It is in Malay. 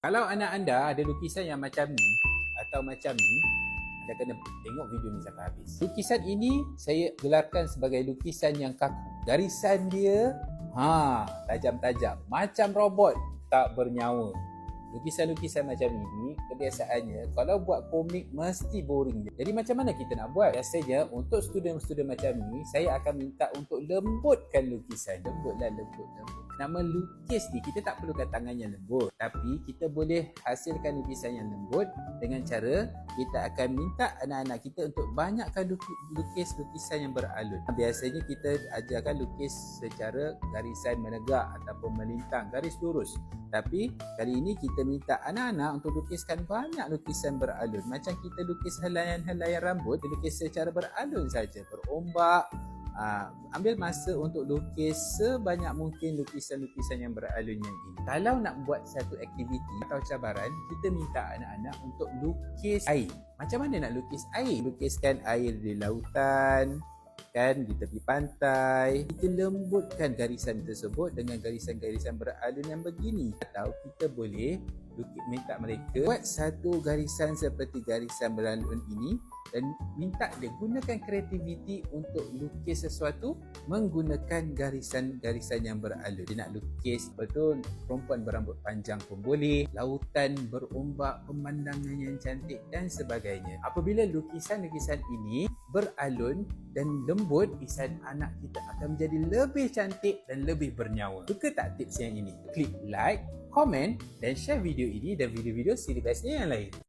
Kalau anak anda ada lukisan yang macam ni atau macam ni, anda kena tengok video ni sampai habis. Lukisan ini saya gelarkan sebagai lukisan yang kaku. Garisan dia tajam-tajam, macam robot, tak bernyawa. Lukisan-lukisan macam ini kebiasaannya kalau buat komik mesti boring. Jadi macam mana kita nak buat? Biasanya untuk student-student macam ni, saya akan minta untuk lembutkan lukisan. Lembut. Nak melukis ni kita tak perlukan tangan yang lembut, tapi kita boleh hasilkan lukisan yang lembut dengan cara kita akan minta anak-anak kita untuk banyakkan lukis lukisan yang beralun. Biasanya kita ajarkan lukis secara garisan menegak ataupun melintang, garis lurus. Tapi kali ini kita minta anak-anak untuk lukiskan banyak lukisan beralun. Macam kita lukis helaian-helaian rambut, lukis secara beralun saja, berombak. Ambil masa untuk lukis sebanyak mungkin lukisan-lukisan yang beralun yang ini. Kalau nak buat satu aktiviti atau cabaran, kita minta anak-anak untuk lukis air. Macam mana nak lukis air? Lukiskan air di lautan, kan, di tepi pantai. Kita lembutkan garisan tersebut dengan garisan-garisan beralun yang begini. Atau kita boleh minta mereka buat satu garisan seperti garisan beralun ini dan minta dia gunakan kreativiti untuk lukis sesuatu menggunakan garisan-garisan yang beralun. Dia nak lukis betul perempuan berambut panjang pun boleh, lautan berombak, pemandangan yang cantik dan sebagainya. Apabila lukisan-lukisan ini beralun dan lembut, lisan anak kita akan menjadi lebih cantik dan lebih bernyawa. Suka tak tips yang ini? Klik like, komen dan share video ini dan video-video siri bestnya yang lain.